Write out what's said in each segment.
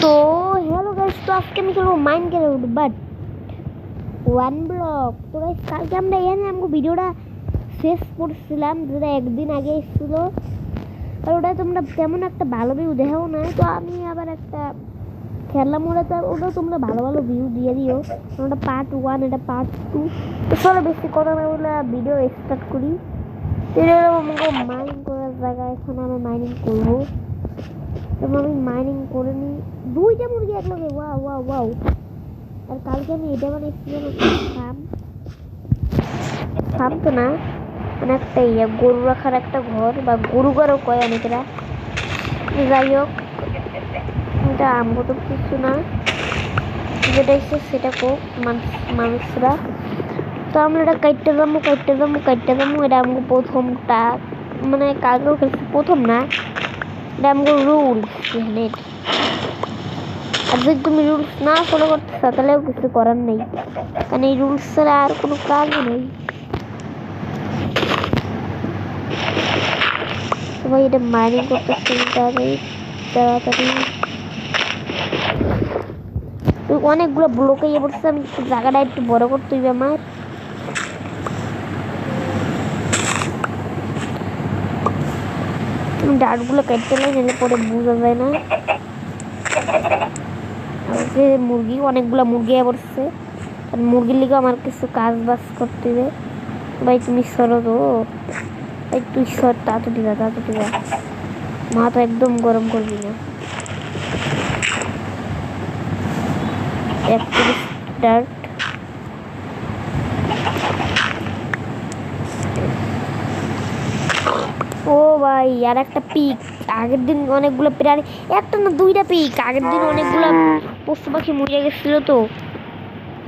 তো hello guys, তো আজকে আমি খেলবো মাইনক্রাফট বাট ওয়ান ব্লক। তো গাইস কালকে আমরা এখানে আমাকে ভিডিওটা শেষ করছিলাম, যেটা একদিন আগে এসেছিল, আর ওটা তোমরা তেমন একটা ভালো ভিউ দেখাও না। তো আমি আবার একটা খেললাম, ওটা তোমরা ভালো ভালো ভিউ দিয়ে দিও। ওটা পার্ট 1, এটা পার্ট 2। তো চলো বেশি কথা না বলে ভিডিও স্টার্ট করি। আমাকে মাইনিং করার জায়গা, এখন আমি মাইনিং করবো। আমি মাইনিং করে নিই, 2টা মুরগি একলগে। Wow wow wow. আর কালকে আমি এটা বানিয়েছিলাম ফার্ম তো না, মানে একটা গরু রাখার একটা ঘর, বা গরু ঘরও কয় অনেকেরা। যাই হোক, এটা আমগো তো কিছু না, যেটা এসে সেটা কোক মানুষরা। তো আমরা এটা কাটতে যাবো। এটা আমগো প্রথমটা, মানে কালকেও খেলছি, প্রথম না, এটা আমগো রুলস। এখানে আর যদি তুমি রুলস না ফলো করতে চাও তাহলেও কিছু করার নেই, কারণ এই রুলস ছাড়া আর কোনো কাজও নেই। সবাই এটা মাইনিং করতেছে তাড়াতাড়ি। অনেকগুলো ব্লকে ইয়ে পড়ছে, আমি জায়গাটা একটু বড় করতে হইবে আমার। ডাটগুলো কাটতে লাই, নিলে পরে বোঝা যায় না। যে মুরগি, অনেকগুলো মুরগি পড়ছে, আর মুরগির লিগে আমার কিছু কাজ বাজ করতে হবে। ভাই তুমি সরো তো, ভাই তুই সর, তাড়াতাড়ি যা। মাথা একদম গরম করবি না। স্টার্ট। ও ভাই, আর একটা পিক। আগের দিন অনেকগুলো প্রাণী, একটা না 2টা পিক। আগের দিন অনেকগুলো পশু পাখি মরে গেছিল, তো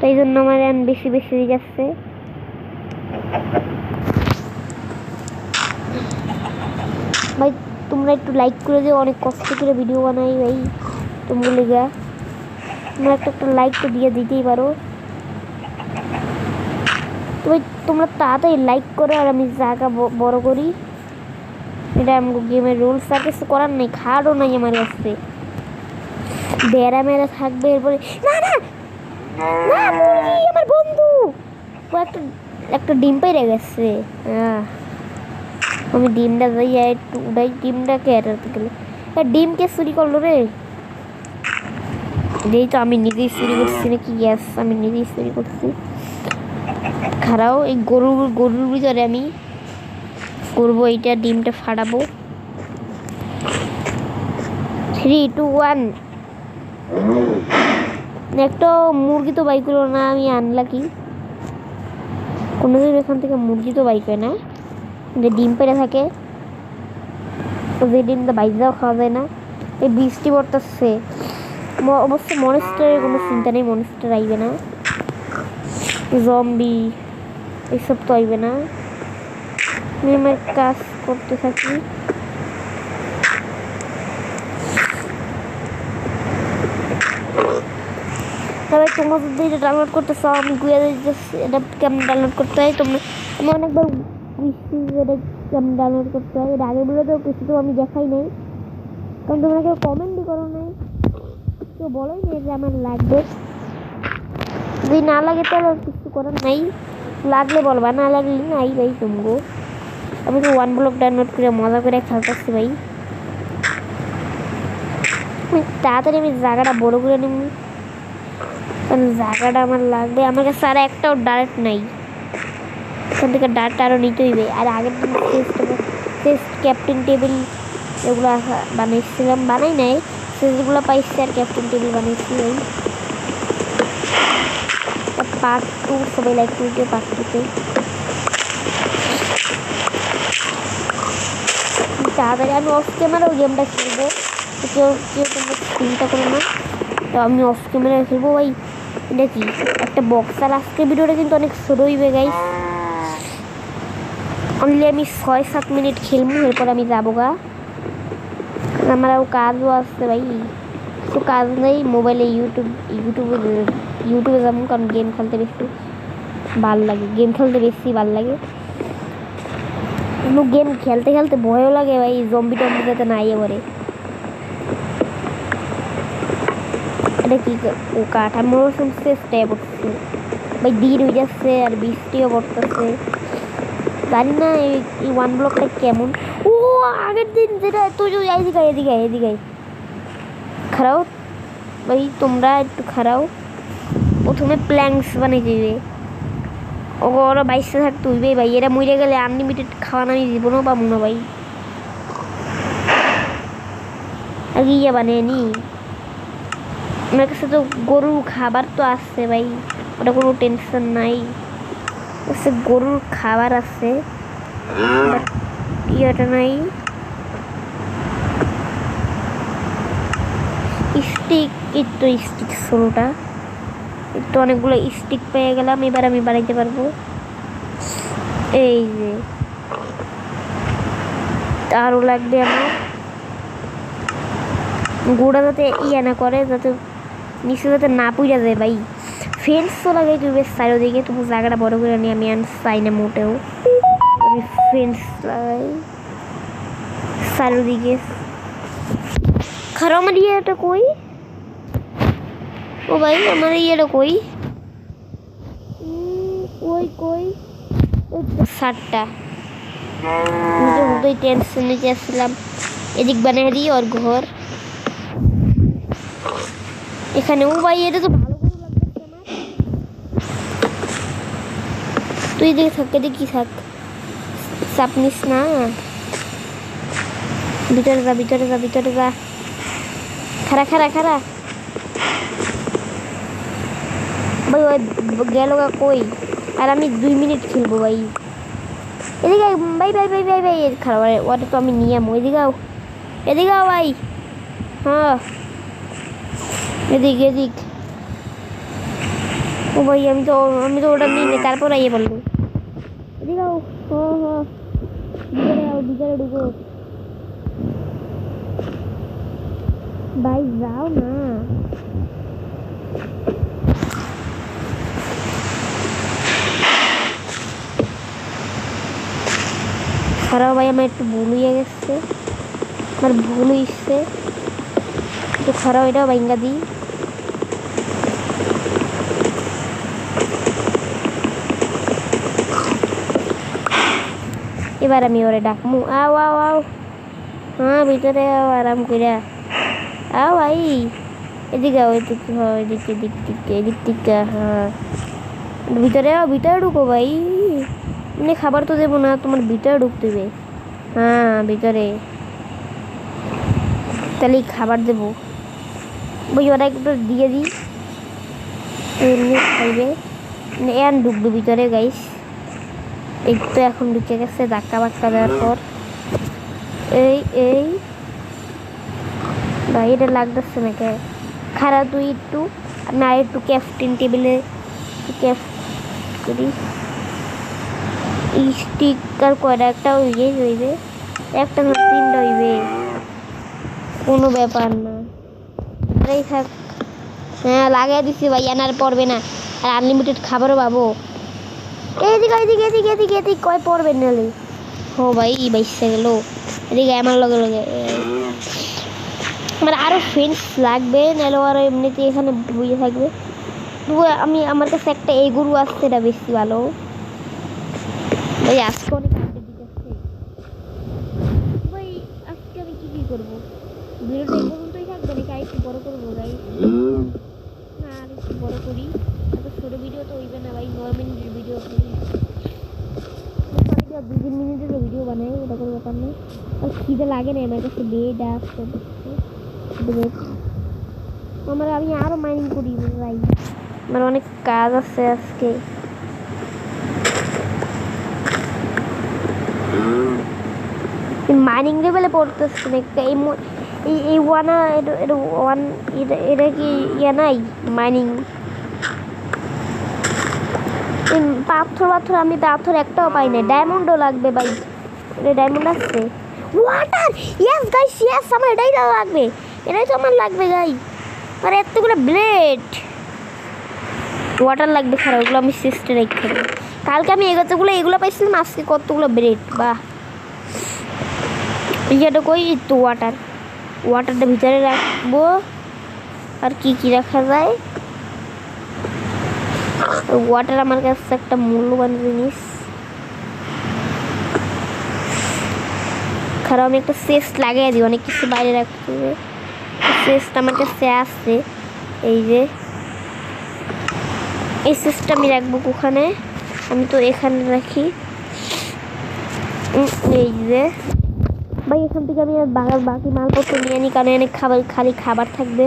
তাই জন্য আমার বেশি হয়ে যাচ্ছে। ভাই তোমরা একটু লাইক করে দিও, অনেক কষ্ট করে ভিডিও বানাই ভাই তোমরা লেগে। তোমরা একটা লাইক তো দিয়ে দিতেই পারো। তো ভাই তোমরা তাড়াতাড়ি লাইক করো, আর আমি জায়গা বড় করি। এটা আমাকে গেমের রুলস, আর কিছু করার নেই, খাটও নাই আমার কাছে। বেড়া মেরা থাকবে, এরপরে না না না, মুরগি আমার বন্ধু। ও একটা ডিম পেরে গেছে। আমি ডিমটা যাই একটু উড়াই, ডিমটাকে এড়াতে গেলে। ডিমকে চুরি করলো রে। এই তো আমি নিজেই চুরি করছি নাকি? গ্যাস আমি নিজেই চুরি করছি। খারাও এই গরুর ভিতরে আমি করবো এইটা, ডিমটা ফাটাবো। 3, 2, 1। একটা মুরগি তো বাইক করলো না, আমি আনলাকি। কোনোদিন এখান থেকে মুরগি তো বাইক হয় না, যে ডিম পেড়ে থাকে, যে ডিমটা বাইজাও খাওয়া যায় না। এই বৃষ্টি পড়তেছে, অবশ্য মনস্টারের কোনো চিন্তা নেই, মনস্টার আইবে না, জম্বি এসব তো আইবে না। আমি আমার কাজ করতে থাকি। তবে তোমরা যদি এটা ডাউনলোড করতে চাও, আমি গুয়া দিতেছি এটা কেমন ডাউনলোড করতে হয়। আমি অনেকবার এটা কেমন ডাউনলোড করতে হয়, এটা আগে বলে তো কিছু তো আমি দেখাই নাই, কারণ তোমরা কেউ কমেন্টই করো নাই, কেউ বলোই নাই যে আমার লাগবে। যদি না লাগে তাহলে কিছু করার নাই, লাগলে বলবা, না লাগলে নাই ভাই। তোমগো আমি তো ওয়ান ব্লক ডাউনলোড করে মজা করে খেলতেছি ভাই। তাড়াতাড়ি আমি জায়গাটা বড় করে নেব, কারণ জায়গাটা আমার লাগবে। আমার কাছে আর একটাও ডার্ট নাই, এখান থেকে ডার্ট আরও নিতে হইবে। আর আগের দিন চেস্ট ক্যাপ্টেন টেবিল এগুলো বানাইছিলাম, বানাই নাই, সেগুলো পাইছি, আর ক্যাপ্টেন টেবিল বানাইছি। ওই পার্ট 2 সবাই লাইক করে পার্ট 2-তে। তাড়াতাড়ি আমি অফ ক্যামেরাও গেমটা খেলবো, কেউ তোমরা চিন্তা করো না। তো আমি অফ ক্যামেরায় খেলবো ভাই। এটা কি একটা বক্স, আর আজকের ভিডিওটা কিন্তু অনেক ছোট হইবে গাইস। অনলি আমি 6-7 মিনিট খেলবো, এরপর আমি যাবো গা, আমার আরও কাজও আসছে ভাই। তো কাজ নেই, মোবাইলে ইউটিউবে যাবো, কারণ গেম খেলতে বেশি ভাল লাগে। কিন্তু গেম খেলতে ভয়ও লাগে ভাই, জম্বি টম্বি যাতে না ইয়ে করে। এটা কি কাঠামো চেষ্টা করছে ভাই, দিন হয়ে যাচ্ছে আর বৃষ্টিও পড়তেছে। জানি না এই 1 ব্লকটা কেমন। ও আগের দিন যেটা তুই এদিকে এদিকে এদিকে খারাও ভাই, তোমরা একটু খারাও। প্রথমে প্ল্যাঙ্কস বানিয়ে দিবে, ওরা বাইশে থাকতে হইবে ভাই। এরা মরে গেলে আনলিমিটেড খাওয়ানো আমি জীবনও পাবো না ভাই। আগে ইয়ে বানিয়ে নি, আমার কাছে তো গরুর খাবার তো আসছে ভাই, ওটা কোনো টেনশন নাই। গরুর খাবার আছে, ইয়েটা নাই। স্টিক, একটু স্টিক ষোলোটা, একটু অনেকগুলো স্টিক পেয়ে গেলাম। এবার আমি বানাইতে পারবো। এই যে আরও লাগবে আমার গোড়া, যাতে ইয়ে না করে, যাতে নিচে যাতে না পুড়ে যায় ভাই। ফেন্স তো লাগাই তুই চারিদিকে, তবু জায়গাটা বড় করে নিয়ে আমি চাই না মোটেও। আমি ফেন্স লাগাই চারিদিকে। খারাপ আমার ইয়েটা কই? ও ভাই আমার ইয়েটা কই? ওই কই সারটা টেনশন নিচে আসছিলাম। এদিক বানিয়ে দিই ওর ঘর এখানে। ও ভাই এটা তো ভালো করে লাগতেছে আমার। তুই এদিকে থাক, এদিকে থাক, চাপ নিস না। ভিতরে যা ভিতরে যা ভিতরে যা। খারা খারা খারা ভাই, ওই গেল কই? আর আমি 2 মিনিট খেলবো ভাই। এদিকে ভাই ভাই ভাই ভাই ভাই খারাপ, ওটা তো আমি নিয়ে আমো। এদিকে এদিকে ভাই। হ্যাঁ এদিক এদিক। ও ভাই আমি তো ওটা নিয়ে নি, তারপর আইয়ে বলবো। এদিকে ভিতরে ঢুকো ভাই, যাও না। খারাপ ভাই, আমার একটু ভুল হয়ে গেছে, আমার ভুল হয়েছে একটু। খারাপ এটাও ভাঙ্গা দিই। এবার আমি ওরে ডাকমু। আও আও আও। হ্যাঁ ভিতরে আও, আরাম কইরা আও ভাই। এদিকে আও, এদিকে এদিকে এদিক থেকে এদিক থেকে। হ্যাঁ ভিতরে আও, ভিতরে ঢুকো ভাই। এমনি খাবার তো দেবো না, তোমার ভিতরে ঢুকতে হবে। হ্যাঁ ভিতরে, তাহলে খাবার দেবো ভাই। ওরা একটু দিয়ে দিই, এমনি খাইবে। এন ঢুকবে ভিতরে গাইস। এই তো এখন ঢুকে গেছে ধাক্কা বাক্কা দেওয়ার পর। এই এই ভাই এটা লাগতেছে না কে? খারাপ তুই একটু, আমি আর একটু ক্যাফটিন টেবিলে ক্যাফ করি। স্টিকার কয়টা? একটা হইবে, একটা না 3টা হইবে, কোনো ব্যাপার না। এই থাক। হ্যাঁ লাগিয়ে দিচ্ছি ভাই, আনার পড়বে না। আর আনলিমিটেড খাবারও পাবো। এদিকে এদিকে এদিকে এদিকে এদিকে কয় পড়বে নালে। ও ভাই বাইসে গেল। এদিকে আমার লগে লগে আমার আরও ফ্রেন্ডস লাগবে, নাহলে আরও এমনিতে এখানে বইয়ে থাকবে। তবু আমার কাছে একটা এই গরু আসছে, এটা বেশি ভালো ভাই। আজকে অনেক আপডেট দিতেছে ভাই। আজকে আমি কি করবো? ভিডিওটা এই পর্যন্তই থাকবে নাকি আর একটু বড় করবো ভাই? না আর একটু বড় করি, এত ছোটো ভিডিও তো হইবে না ভাই। 9 মিনিটের ভিডিও করি, 2-3 মিনিটের ভিডিও বানাই, ওটা কোনো ব্যাপার নেই। আর খিদে লাগে না আমার কাছে। বেড আসছে, আমি আরও মাইনিং করি ভাই, আমার অনেক কাজ আছে আজকে। মাইনিং লেভেলে পড়তেছে না এই ওয়ানা। এটা কি ইয়ে নাই মাইনিং? পাথর আমি পাথর একটাও পাই না। ডায়মন্ডও লাগবে ভাই, ডায়মন্ড আসছে। ওয়াটার, ইয়েস গাইস ইয়েস, আমার এটাই লাগবে, এটাই তো আমার লাগবে গাই। আর এতগুলো ব্লেড ওয়াটার লাগবে। খারাপ ওগুলো আমি সিস্টে রেখে দেবো। কালকে আমি এগুলো পাইছিলাম, আজকে কতগুলো ব্রেড। বাহ, যেটা কই তো ওয়াটারটা ভিতরে রাখবো। আর কি কি রাখা যায়? ওয়াটার আমার কাছে একটা মূল্যবান জিনিস। খারাপ, আমি একটা চেস্ট লাগিয়ে দিই, অনেক কিছু বাইরে রাখতে হবে। চেস্ট আমার কাছে আছে, এই যে এই চেস্টটা আমি রাখবো ওখানে, আমি তো এখানে রাখি। এই যে ভাই এখান থেকে আমি বাকি মালপত্র নিয়ে আনি, কারণ অনেক খালি খাবার থাকবে।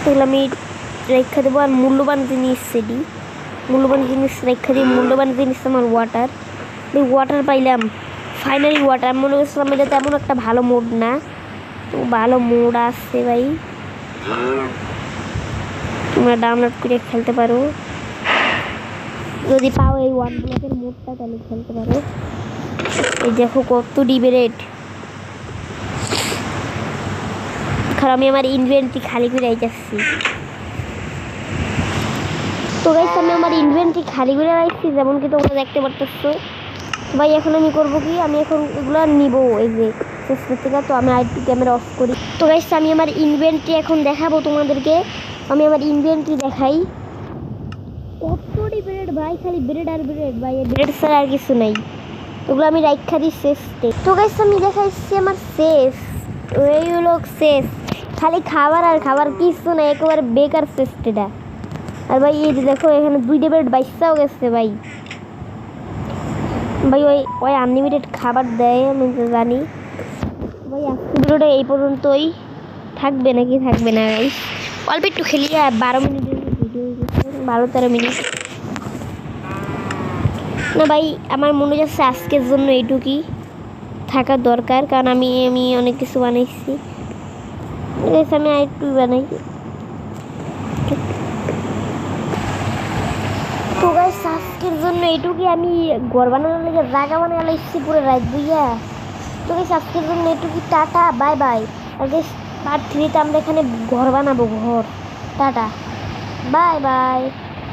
এগুলো আমি রেখা দেবো। আর মূল্যবান জিনিস সেটি, মূল্যবান জিনিস রেখা দিই। মূল্যবান জিনিস আমার ওয়াটার। এই ওয়াটার পাইলাম, ফাইনালি ওয়াটার। মনে করছিলাম এটা তেমন একটা ভালো মোড না, তো ভালো মোড আসছে ভাই, তোমরা ডাউনলোড করে খেলতে পারো যদি পাও এই 1 ব্লকের মোডটা, তাহলে খেলতে পারো। এই দেখো কত ডিবে রেট। কারণ আমি আমার ইনভেন্টরি খালি করে যাচ্ছি। তো গাইস আমি আমার ইনভেন্টরি খালি করে রাখছি, যেমন কি তোমরা দেখতে পারতেছো ভাই। এখন আমি করবো কি, আমি এখন এগুলো নিব এই যে চেষ্টা থেকে। তো আমি আইপি ক্যামেরা অফ করি। তো গাইস আমি আমার ইনভেন্টরি এখন দেখাবো তোমাদেরকে। আমি আমার ইনভেন্টরি দেখাই। কতটি ব্রেড ভাই, খালি ব্রেড আর ব্রেড ভাই, ব্রেড ছাড়া আর কিছু নাই। ওগুলো আমি রাখা দিই শেষে। তো গাইস আমি দেখাইছি আমার শেষ, ওই হলো শেষ, খালি খাবার আর খাবার, কিছু নাই, একেবারে বেকার শেষটা। আর ভাই এই যে দেখো এখানে 2টা ব্রেড বাইসাও গেছে ভাই। ভাই ওই আনলিমিটেড খাবার দেয়, আমি তো জানি ভাই। আজকে ভিডিওটা এই পর্যন্তই থাকবে, নাকি থাকবে না গাইস? অল্প একটু খেলি, 12 মিনিটের ভিডিও, 12-13 মিনিট না ভাই। আমার মনে যাচ্ছে আজকের জন্য এইটুকুই থাকা দরকার, কারণ আমি অনেক কিছু বানাইছি। আমি আরেকটু বানাই। তো গাইস আজকের জন্য এইটুকুই। আমি ঘর বানানোর লেগে জায়গা বানায় লাইছি পুরো রাত দুইয়া। তো গাইস আজকের জন্য এইটুকুই, টাটা বাই বাই। আর গাইস পার্ট 3-তে আমরা এখানে ঘর বানাবো, ঘর। Tata bye bye.